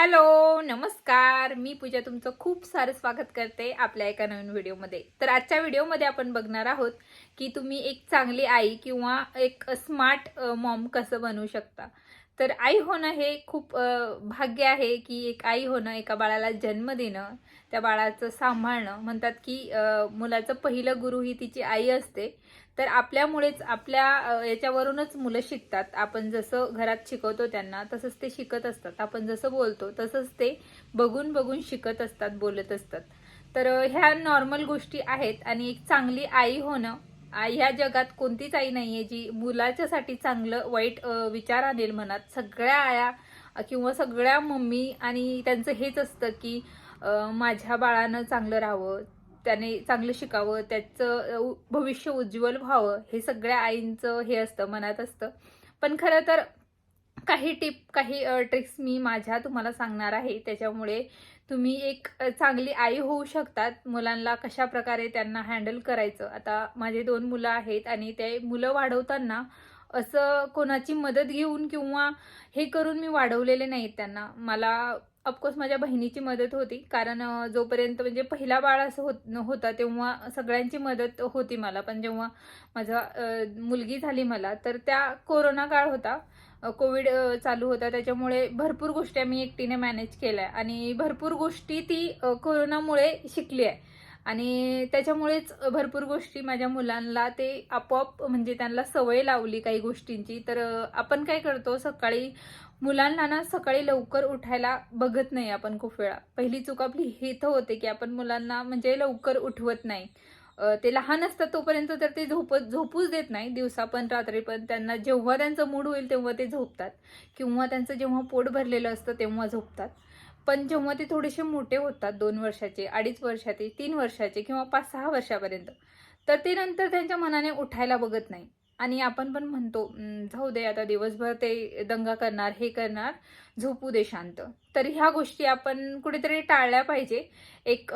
Hello, नमस्कार. मी पूजा तुमचं खूप सारं स्वागत करते आपल्या एका नवीन व्हिडिओमध्ये. तर आजच्या व्हिडिओमध्ये आपण बघणार आहोत की तुम्ही एक चांगली आई किंवा एक स्मार्ट मॉम कसं बनवू शकता. तर आई होणं हे खूप भाग्य आहे की एक आई होणं, एका बाळाला जन्म देणं, त्या बाळाचं सांभाळणं. म्हणतात की मुलाचं पहिलं गुरु ही तिची आई असते. तर आपल्यामुळेच आपल्या याच्यावरूनच मुलं शिकतात. आपण जसं घरात शिकवतो त्यांना तसंच ते शिकत असतात. आपण जसं बोलतो तसंच ते बघून बघून शिकत असतात, बोलत असतात. तर ह्या नॉर्मल गोष्टी आहेत. आणि एक चांगली आई होणं, ह्या जगात कोणतीच आई नाहीये जी मुलाच्यासाठी चांगलं वाईट विचार आणेल मनात. सगळ्या आया किंवा सगळ्या मम्मी आणि त्यांचं हेच असतं की माझ्या बाळानं चांगलं राहावं, त्याने चांगलं शिकावं, त्याचं भविष्य उज्ज्वल व्हावं, हे सगळ्या आईंचं हे असतं, मनात असतं. पण खरं तर काही काही ट्रिक्स मी माझ्या तुम्हाला सांगणार आहे. त्याच्यामुळे तुम्ही एक चांगली आई होऊ शकतात. मुलांना कशाप्रकारे त्यांना हँडल करायचं. आता माझे 2 मुलं आहेत आणि ते मुलं वाढवताना असं कोणाची मदत घेऊन किंवा हे करून मी वाढवलेले नाहीत त्यांना. मला ऑफकोर्स माझ्या बहिणीची मदत होती. कारण जोपर्यंत म्हणजे पहिला बाळ असं होता तेव्हा सगळ्यांची मदत होती मला. पण जेव्हा माझा मुलगी झाली मला, तर त्या कोरोना काळ होता. कोविड चालू होता. त्याच्यामुळे भरपूर गोष्टी आम्ही एकटीने मॅनेज केल्या आणि भरपूर गोष्टी ती कोरोनामुळे शिकली आहे. आणि त्याच्यामुळेच भरपूर गोष्टी माझ्या मुलांना ते आपोआप म्हणजे त्यांना सवय लावली काही गोष्टींची. तर आपण काय करतो, सकाळी मुलांना ना सकाळी लवकर उठायला बघत नाही आपण खूप वेळा. पहिली चूक आपली ही इथं होते की आपण मुलांना म्हणजे लवकर उठवत नाही. ते लहान असतात तोपर्यंत तर ते झोपूच देत नाही, दिवसा पण रात्री पण. त्यांना जेव्हा त्यांचं मूड होईल तेव्हा ते झोपतात किंवा त्यांचं जेव्हा पोट भरलेलं असतं तेव्हा झोपतात. पण जेव्हा ते थोडेसे मोठे होतात, 2 वर्षाचे, 2.5 वर्षाचे, 3 वर्षाचे किंवा 5-6 वर्षापर्यंत, तर ते नंतर त्यांच्या मनाने उठायला बघत नाही. आणि आपण पण म्हणतो जाऊ दे आता दिवसभर ते दंगा करणार, हे करणार, झोपू दे शांत. तर ह्या गोष्टी आपण कुठेतरी टाळल्या पाहिजे. एक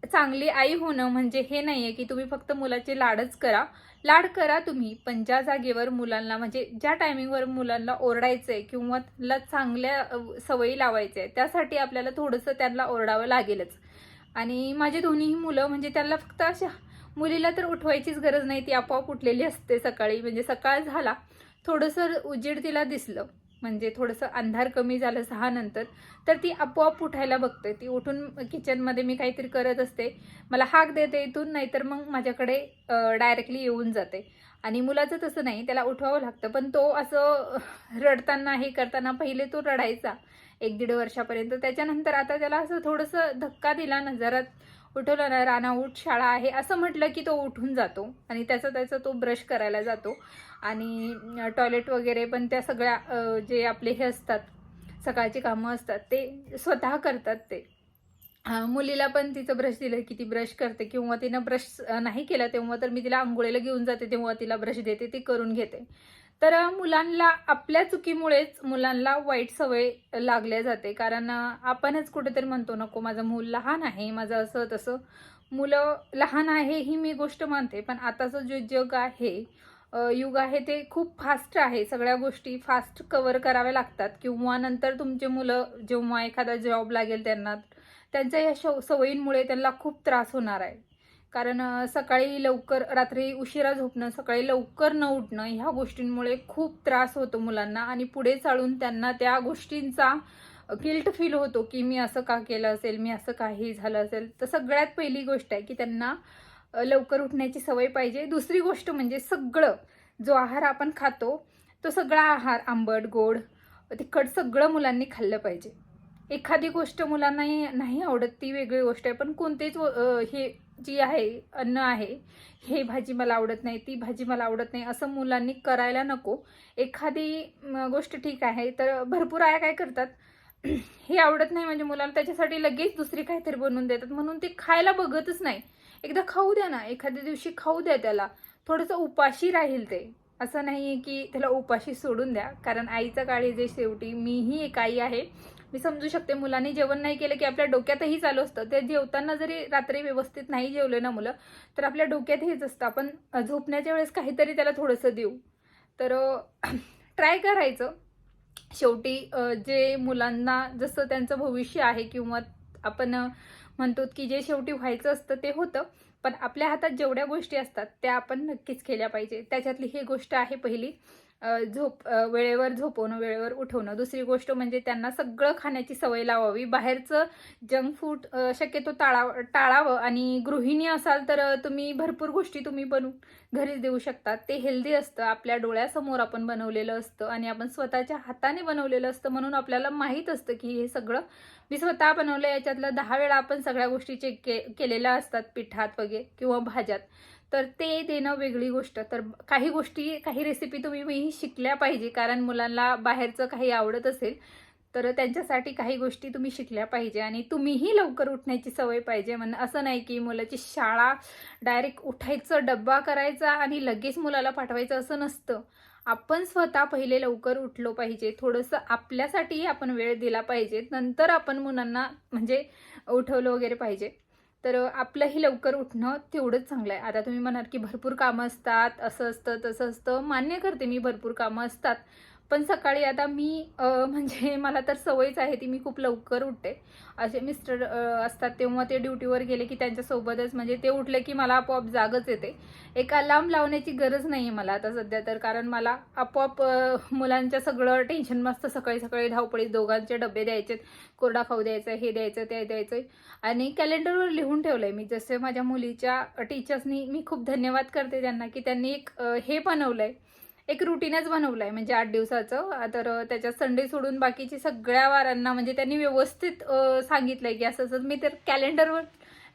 चांगली आई होणं म्हणजे हे नाहीये की तुम्ही फक्त मुलाचे लाडच करा. लाड करा तुम्ही, पण ज्या जागेवर मुलांना म्हणजे ज्या टायमिंगवर मुलांना ओरडायचंय किंवा त्यांना चांगल्या सवयी लावायच्या आहे, त्यासाठी आपल्याला थोडंसं त्यांना ओरडावं लागेलच. आणि माझे दोन्हीही मुलं म्हणजे त्यांना फक्त अशा, मुलीला तर उठवायचीच गरज नाही, ती आपोआप उठलेली असते सकाळी. म्हणजे सकाळ झाला, थोडंसं उजेड तिला दिसलं, म्हणजे थोडंसं अंधार कमी झालं 6 नंतर, तर ती आपोआप उठायला बघते. ती उठून किचनमध्ये मी काहीतरी करत असते, मला हाक देते इथून, नाहीतर मग माझ्याकडे डायरेक्टली येऊन जाते. आणि मुलाचं तसं नाही, त्याला उठवावं लागतं. पण तो असं रडताना हे करताना पहिले तो रडायचा 1-1.5 वर्षापर्यंत. त्याच्यानंतर आता त्याला असं थोडंसं धक्का दिला ना, जरा उठवलं ना, "राणा उठ, शाळा आहे," असं म्हटलं की तो उठून जातो आणि त्याचा तो ब्रश करायला जातो. आणि टॉयलेट वगैरे पण त्या सगळ्या जे आपले हे असतात, सकाळची कामं असतात, ते स्वतः करतात ते. मुलीला पण तिचं ब्रश दिलं की ती ब्रश करते किंवा तिनं ब्रश नाही केला तेव्हा तर मी तिला अंघोळीला घेऊन जाते, तेव्हा तिला ब्रश देते, ती करून घेते. तर मुलांना आपल्या चुकीमुळेच मुलांना वाईट सवय लागल्या जाते. कारण आपणच कुठेतरी म्हणतो नको माझं मूल लहान आहे, माझं असं तसं. मुलं लहान आहे ही मी गोष्ट मानते, पण आताचं जे जग आहे, युग आहे, ते खूप फास्ट आहे. सगळ्या गोष्टी फास्ट कव्हर कराव्या लागतात किंवा नंतर तुमचे मुलं जेव्हा एखादा जॉब लागेल त्यांना, त्यांच्या या सवयींमुळे त्यांना खूप त्रास होणार आहे. कारण सकाळी लवकर, रात्री उशिरा झोपणं, सकाळी लवकर न उठणं, ह्या गोष्टींमुळे खूप त्रास होतो मुलांना. आणि पुढे चालून त्यांना त्या गोष्टींचा गिल्ट फील होतो की मी असं का केलं असेल, मी असं काही झालं असेल. तर सगळ्यात पहिली गोष्ट आहे की त्यांना लवकर उठण्याची सवय पाहिजे. दुसरी गोष्ट म्हणजे सगळं जो आहार आपण खातो, तो सगळा आहार आंबट, गोड, तिखट सगळं मुलांनी खाल्लं पाहिजे. एखादी गोष्ट मुलांना नाही आवडत ती वेगळी गोष्ट आहे, पण कोणतेच हे जी आहे अन्न आहे, हे भाजी मला आवडत नाही, ती भाजी मला आवडत नाही, असं मुलांनी करायला नको. एखादी गोष्ट ठीक आहे, तर भरपूर आया काय करतात, हे आवडत नाही म्हणजे मुलाला त्याच्यासाठी लगेच दुसरी काहीतरी बनवून देतात, म्हणून ते खायला बघतच नाही. एकदा खाऊ द्या ना, एखाद्या दिवशी खाऊ द्या त्याला, थोडंसं उपाशी राहील ते. असं नाहीये की त्याला उपाशी सोडून द्या, कारण आईचं काळी जे शेवटी, मीही एक आई आहे, मी समजू शकते. मुलांनी जेवण नाही केलं की आपल्या डोक्यातही चालू असतं. ते जेवताना जरी रात्री व्यवस्थित नाही जेवले ना मुलं, तर आपल्या डोक्यात हेच असतं, आपण झोपण्याच्या वेळेस काहीतरी त्याला थोडंसं देऊ. तर ट्राय करायचं. शेवटी जे मुलांना जसं त्यांचं भविष्य आहे किंवा आपण म्हणतो की जे शेवटी व्हायचं असतं ते होतं, पण आपल्या हातात जेवढ्या गोष्टी असतात त्या आपण नक्कीच केल्या पाहिजे. त्याच्यातली ही गोष्ट आहे पहिली, वेळेवर झोपवणं, वेळेवर उठवणं. दुसरी गोष्ट म्हणजे त्यांना सगळं खाण्याची सवय लावावी. बाहेरचं जंक फूड शक्यतो टाळावं आणि गृहिणी असाल तर तुम्ही भरपूर गोष्टी तुम्ही बनवून घरीच देऊ शकता. ते हेल्दी असतं, आपल्या डोळ्यासमोर आपण बनवलेलं असतं आणि आपण स्वतःच्या हाताने बनवलेलं असतं, म्हणून आपल्याला माहीत असतं की हे सगळं मी स्वतः बनवलं. याच्यातलं 10 वेळा आपण सगळ्या गोष्टी चेक केलेल्या असतात पिठात वगैरे किंवा भाज्यात, तर ते देणं वेगळी गोष्ट. तर काही गोष्टी, काही रेसिपी तुम्ही मी शिकल्या पाहिजे, कारण मुलांना बाहेरचं काही आवडत असेल तर त्यांच्यासाठी काही गोष्टी तुम्ही शिकल्या पाहिजे. आणि तुम्हीही लवकर उठण्याची सवय पाहिजे. असं नाही की मुलाची शाळा डायरेक्ट उठायचं, डब्बा करायचा आणि लगेच मुलाला पाठवायचं, असं नसतं. आपण स्वतः पहिले लवकर उठलो पाहिजे, थोडंसं आपल्यासाठीही आपण वेळ दिला पाहिजे, नंतर आपण मुलांना म्हणजे उठवलं वगैरे पाहिजे. तर आपलंही लवकर उठणं तेवढंच चांगलं आहे. आता तुम्ही म्हणाल की भरपूर कामं असतात, असं असतं तसं असतं. मान्य करते मी, भरपूर कामं असतात, पण सकाळी आता मी म्हणजे मला तर सवयच आहे ती, मी खूप लवकर उठते. असे मिस्टर असतात तेव्हा ते ड्युटीवर गेले की त्यांच्यासोबतच म्हणजे ते उठले की मला आपोआप जागच येते. एक अलार्म लावण्याची गरज नाही आहे मला आता सध्या तर, कारण मला आपोआप मुलांचं सगळं टेन्शन नसतं. सकाळी सकाळी धावपळीत दोघांचे डबे द्यायचे, कोरडा खाऊ द्यायचा, हे द्यायचं ते द्यायचं. आणि कॅलेंडरवर लिहून ठेवलं आहे मी. जसे माझ्या मुलीच्या टीचर्सनी, मी खूप धन्यवाद करते त्यांना की त्यांनी एक हे बनवलं आहे, एक रुटीनच बनवलं आहे म्हणजे 8 दिवसाचं. तर त्याच्यात संडे सोडून बाकीची सगळ्या वारांना म्हणजे त्यांनी व्यवस्थित सांगितलं आहे की असं असं. मी तर कॅलेंडरवर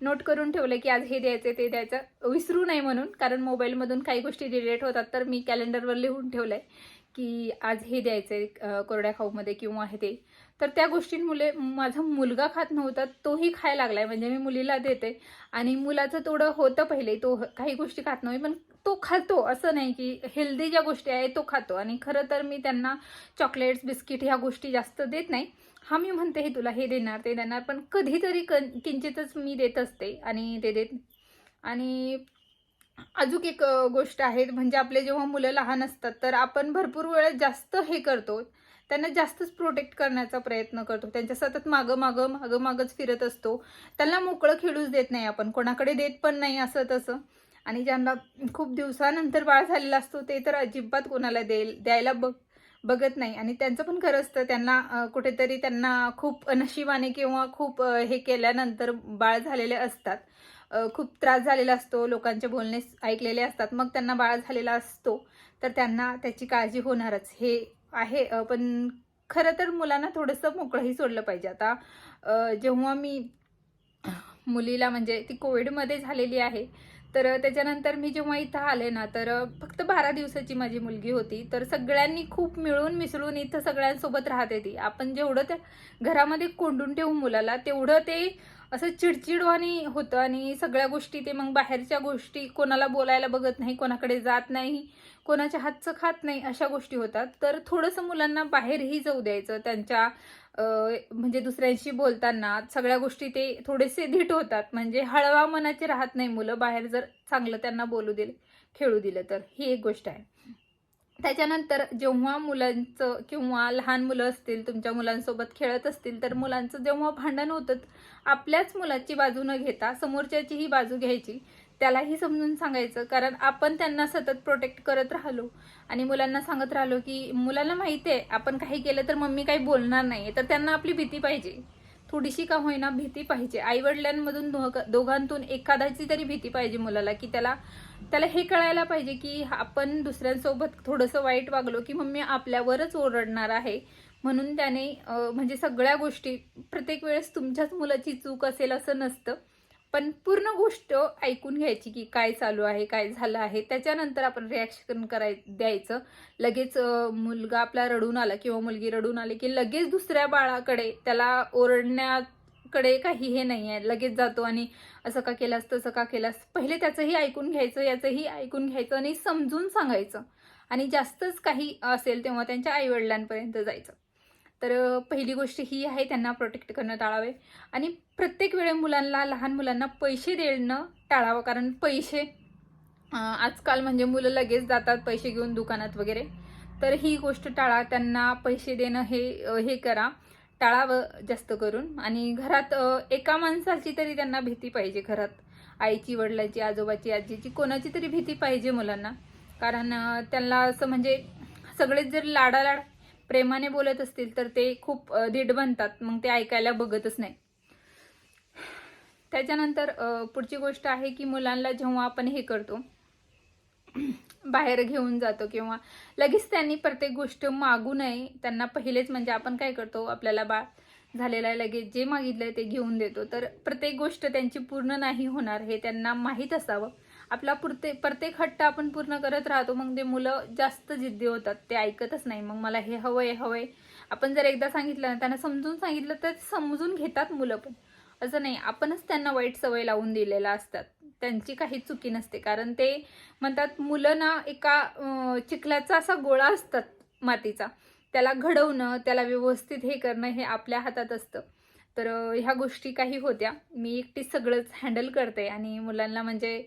नोट करून ठेवलं की आज हे द्यायचं ते द्यायचं, विसरू नये म्हणून, कारण मोबाईलमधून काही गोष्टी डिलीट होतात. तर मी कॅलेंडरवर लिहून ठेवलं आहे की आज हे द्यायचं आहे कोरड्या खाऊमध्ये किंवा हे ते. तर त्या गोष्टींमुळे माझा मुलगा खात नव्हता, तोही खायला लागला आहे. म्हणजे मी मुलीला देते आणि मुलाचं थोडं होतं पहिले, तो काही गोष्टी खात नाही, पण तो खातो. असं नाही की हेल्दी ज्या गोष्टी आहेत तो खातो. आणि खरं तर मी त्यांना चॉकलेट्स, बिस्किट ह्या गोष्टी जास्त देत नाही. हा मी म्हणते हे तुला हे देणार ते देणार, पण कधीतरी किंचितच मी देत असते आणि ते देत. आणि अजून एक गोष्ट आहे, म्हणजे आपले जेव्हा मुलं लहान असतात तर आपण भरपूर वेळेस जास्त हे करतो, त्यांना जास्तच प्रोटेक्ट करण्याचा प्रयत्न करतो, त्यांच्या सतत मागं मागं मागं मागच फिरत असतो. त्यांना मोकळं खेळूच देत नाही आपण, कोणाकडे देत पण नाही असं तसं. आणि ज्यांना खूप दिवसानंतर बाळ झालेला असतो ते तर अजिबात कोणाला द्यायला बघत नाही. आणि त्यांचं पण खरं असतं, त्यांना कुठेतरी त्यांना खूप नशिबाने किंवा खूप हे केल्यानंतर बाळ झालेले असतात, खूप त्रास झालेला असतो, लोकांचे बोलणे ऐकलेले असतात, मग त्यांना बाळ झालेला असतो, तर त्यांना त्याची काळजी होणारच हे आहे. पण खरं तर मुलांना थोडंसं मोकळंही सोडलं पाहिजे. आता जेव्हा मी मुलीला म्हणजे ती कोविडमध्ये झालेली आहे, तर त्याच्यानंतर मी जेव्हा इथं आले ना, तर फक्त 12 दिवसाची माझी मुलगी होती. तर सगळ्यांनी खूप मिळून मिसळून इथं सगळ्यांसोबत राहते ती. आपण जेवढं त्या घरामध्ये कोंडून ठेवू मुलाला, तेवढं ते असं चिडचिडवाणी होतं आणि सगळ्या गोष्टी ते मग बाहेरच्या गोष्टी, कोणाला बोलायला बघत नाही, कोणाकडे जात नाही, कोणाच्या हातचं खात नाही, अशा गोष्टी होतात. तर थोडंसं मुलांना बाहेरही जाऊ द्यायचं. त्यांच्या म्हणजे दुसऱ्यांशी बोलताना सगळ्या गोष्टी ते थोडेसे धीट होतात, म्हणजे हळवा मनाचे राहत नाही मुलं, बाहेर जर चांगलं त्यांना बोलू दिलं, खेळू दिलं तर. ही एक गोष्ट आहे. त्याच्यानंतर जेव्हा मुलांचं किंवा लहान मुलं असतील तुमच्या मुलांसोबत खेळत असतील, तर मुलांचं जेव्हा भांडण होतं, आपल्याच मुलाची बाजू न घेता समोरच्याचीही बाजू घ्यायची, त्यालाही समजून सांगायचं. कारण आपण त्यांना सतत प्रोटेक्ट करत राहिलो आणि मुलांना सांगत राहिलो की मुलांना माहिती आहे आपण काही केलं तर मम्मी काही बोलणार नाही, तर त्यांना आपली भीती पाहिजे, थोडीशी का होईना भीती पाहिजे. आईवडिलांमधून दोघांतून एखाद्याची तरी भीती पाहिजे मुलाला, की त्याला त्याला हे कळायला पाहिजे की आपण दुसऱ्यांसोबत थोडंसं वाईट वागलो की मम्मी आपल्यावरच ओरडणार आहे. म्हणून त्याने म्हणजे सगळ्या गोष्टी, प्रत्येक वेळेस तुमच्याच मुलाची चूक असेल असं नसतं, पण पूर्ण गोष्ट ऐकून घ्यायची की काय चालू आहे, काय झालं आहे, त्याच्यानंतर आपण रिॲक्शन द्यायचं. लगेच मुलगा आपला रडून आला किंवा मुलगी रडून आली की लगेच दुसऱ्या बाळाकडे त्याला ओरडण्याकडे काही हे नाही आहे, लगेच जातो आणि असं का केलंस तसं का केलंस. पहिले त्याचंही ऐकून घ्यायचं, याचंही ऐकून घ्यायचं आणि समजून सांगायचं. आणि जास्तच काही असेल तेव्हा त्यांच्या आईवडिलांपर्यंत जायचं. तर पहिली गोष्ट ही आहे, त्यांना प्रोटेक्ट करणं टाळावे. आणि प्रत्येक वेळे मुलांना, लहान मुलांना पैसे देणं टाळावं, कारण पैसे आजकाल म्हणजे मुलं लगेच जातात पैसे घेऊन दुकानात वगैरे, तर ही गोष्ट टाळा. त्यांना पैसे देणं हे करा, टाळावं जास्त करून. आणि घरात एका माणसाची तरी त्यांना भीती पाहिजे घरात, आईची, वडिलांची, आजोबाची, आजीची, कोणाची तरी भीती पाहिजे मुलांना. कारण त्यांना असं म्हणजे सगळेच जर लाडालाड प्रेमाने बोलत असतील तर ते खूप धीट बनतात, मग ते ऐकायला बघतच नाही. त्याच्यानंतर पुढची गोष्ट आहे की मुलांना जेव्हा आपण हे करतो, बाहेर घेऊन जातो किंवा लगेच त्यांनी प्रत्येक गोष्ट मागू नये. त्यांना पहिलेच म्हणजे आपण काय करतो, आपल्याला बाळ झालेला आहे, लगेच जे मागितलंय ते घेऊन देतो. तर प्रत्येक गोष्ट त्यांची पूर्ण नाही होणार हे त्यांना माहीत असावं. आपला प्रत्येक हट्ट आपण पूर्ण करत राहतो, मग ते मुलं जास्त जिद्दी होतात, ते ऐकतच नाही. मग मला हे हवंय हवंय, आपण जर एकदा सांगितलं ना, त्यांना समजून सांगितलं तर समजून घेतात मुलं. पण असं नाही, आपणच त्यांना वाईट सवय लावून दिलेल्या असतात. त्यांची काही चुकी नसते. कारण ते म्हणतात, मुलं ना एका चिखलाचा असा गोळा असतात मातीचा, त्याला घडवणं, त्याला व्यवस्थित हे करणं हे आपल्या हातात असतं. तर ह्या गोष्टी काही होत्या, मी एकटीच सगळंच हँडल करते. आणि मुलांना म्हणजे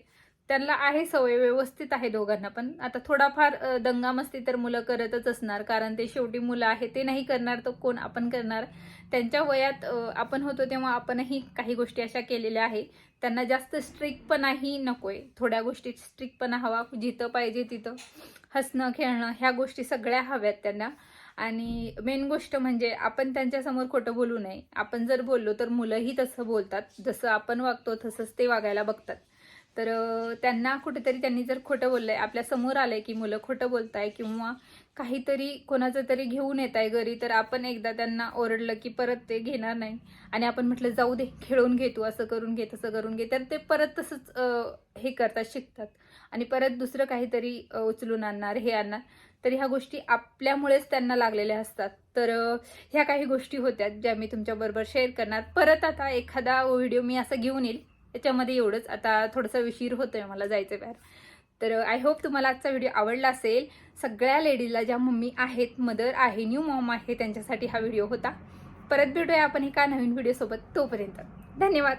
त्यांना आहे सवय, व्यवस्थित आहे दोघांना पण. आता थोडाफार दंगामस्ती तर मुलं करतच असणार, कारण ते शेवटी मुलं आहे, ते नाही करणार तर कोण, आपण करणार. त्यांच्या वयात आपण होतो तेव्हा आपणही काही गोष्टी अशा केलेल्या आहे. त्यांना जास्त स्ट्रिक्टपणाही नकोय, थोड्या गोष्टीत स्ट्रिक्टपणा हवा, जिथं पाहिजे तिथं हसणं खेळणं ह्या गोष्टी सगळ्या हव्यात त्यांना. आणि मेन गोष्ट म्हणजे आपण त्यांच्यासमोर खोटं बोलू नये. आपण जर बोललो तर मुलंही तसं बोलतात, जसं आपण वागतो तसंच ते वागायला बघतात. तर त्यांना कुठेतरी त्यांनी जर खोटं बोललंय, आपल्या समोर आलंय की मुलं खोटं बोलताय किंवा काहीतरी कोणाचं तरी घेऊन येत आहे घरी, तर आपण एकदा त्यांना ओरडलं की परत ते घेणार नाही. आणि आपण म्हटलं जाऊ दे, खेळून घे तू, असं करून घे तसं करून घे, तर ते परत तसंच हे करतात, शिकतात. आणि परत दुसरं काहीतरी उचलून आणणार, हे आणणार. तर ह्या गोष्टी आपल्यामुळेच त्यांना लागलेल्या असतात. तर ह्या काही गोष्टी होत्या ज्या मी तुमच्याबरोबर शेअर करणार. परत आता एखादा व्हिडिओ मी असं घेऊन येईल, त्याच्यामध्ये एवढंच. आता थोडंसं उशीर होतोय, मला जायचं बाहेर. तर आय होप तुम्हाला आजचा व्हिडिओ आवडला असेल. सगळ्या लेडीजला ज्या मम्मी आहेत, मदर आहे, न्यू मॉम आहे, त्यांच्यासाठी हा व्हिडिओ होता. परत भेटूया आपण एका नवीन व्हिडिओसोबत. तोपर्यंत धन्यवाद.